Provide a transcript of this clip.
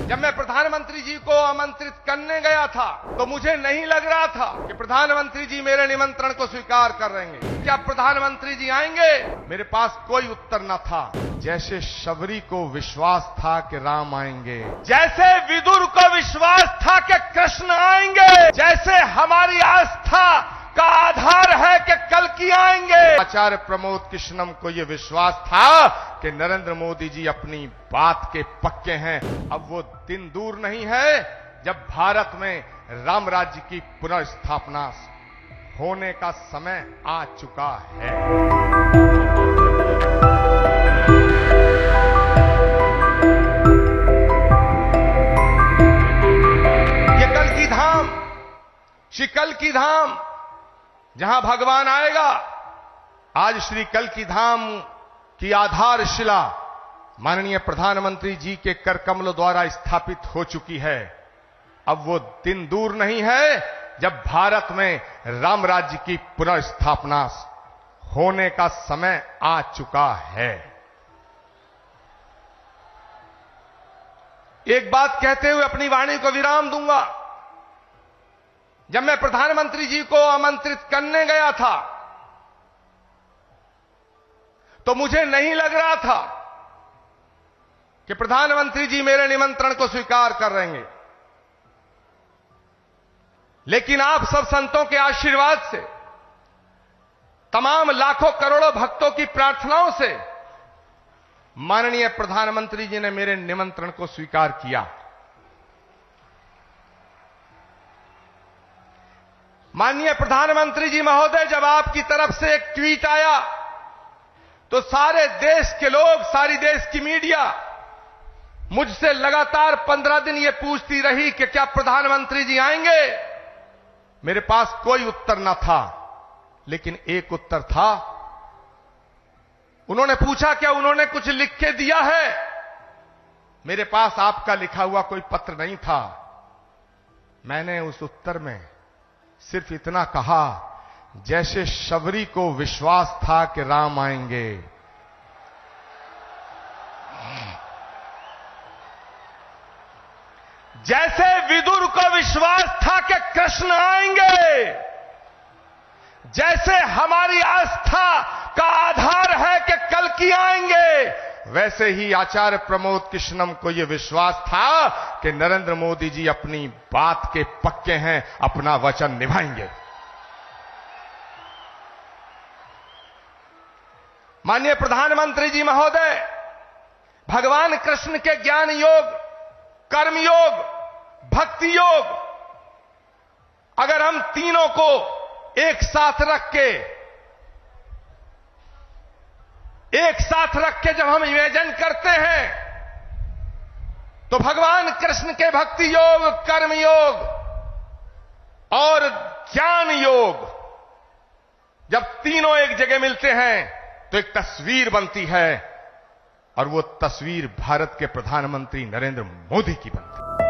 जब मैं प्रधानमंत्री जी को आमंत्रित करने गया था तो मुझे नहीं लग रहा था कि प्रधानमंत्री जी मेरे निमंत्रण को स्वीकार कर लेंगे। क्या प्रधानमंत्री जी आएंगे? मेरे पास कोई उत्तर न था। जैसे शबरी को विश्वास था कि राम आएंगे, जैसे विदुर को विश्वास था कि कृष्ण आएंगे, जैसे हमारी आस्था का आधार है कि कल की आएंगे, आचार्य प्रमोद कृष्णम को यह विश्वास था कि नरेंद्र मोदी जी अपनी बात के पक्के हैं। अब वो दिन दूर नहीं है जब भारत में राम राज्य की पुनर्स्थापना होने का समय आ चुका है। ये कल की धाम, श्री कल की धाम जहां भगवान आएगा, आज श्री कल की धाम की आधारशिला माननीय प्रधानमंत्री जी के कर कमलों द्वारा स्थापित हो चुकी है। अब वो दिन दूर नहीं है जब भारत में राम राज्य की पुनर्स्थापना होने का समय आ चुका है। एक बात कहते हुए अपनी वाणी को विराम दूंगा। जब मैं प्रधानमंत्री जी को आमंत्रित करने गया था तो मुझे नहीं लग रहा था कि प्रधानमंत्री जी मेरे निमंत्रण को स्वीकार कर लेंगे। लेकिन आप सब संतों के आशीर्वाद से, तमाम लाखों करोड़ों भक्तों की प्रार्थनाओं से माननीय प्रधानमंत्री जी ने मेरे निमंत्रण को स्वीकार किया। माननीय प्रधानमंत्री जी महोदय, जब आपकी तरफ से एक ट्वीट आया तो सारे देश के लोग, सारी देश की मीडिया मुझसे लगातार 15 दिन ये पूछती रही कि क्या प्रधानमंत्री जी आएंगे। मेरे पास कोई उत्तर न था, लेकिन एक उत्तर था। उन्होंने पूछा क्या उन्होंने कुछ लिख के दिया है? मेरे पास आपका लिखा हुआ कोई पत्र नहीं था। मैंने उस उत्तर में सिर्फ इतना कहा, जैसे शबरी को विश्वास था कि राम आएंगे, जैसे विदुर को विश्वास था कि कृष्ण आएंगे, जैसे हमारी आस्था का आधार है कि कल की आएंगे, वैसे ही आचार्य प्रमोद कृष्णम को यह विश्वास था कि नरेंद्र मोदी जी अपनी बात के पक्के हैं, अपना वचन निभाएंगे। माननीय प्रधानमंत्री जी महोदय, भगवान कृष्ण के ज्ञान योग, कर्म योग, भक्ति योग, अगर हम तीनों को एक साथ रख के जब हम इमेजिन करते हैं तो भगवान कृष्ण के भक्ति योग, कर्म योग और ज्ञान योग जब तीनों एक जगह मिलते हैं तो एक तस्वीर बनती है, और वो तस्वीर भारत के प्रधानमंत्री नरेंद्र मोदी की बनती है।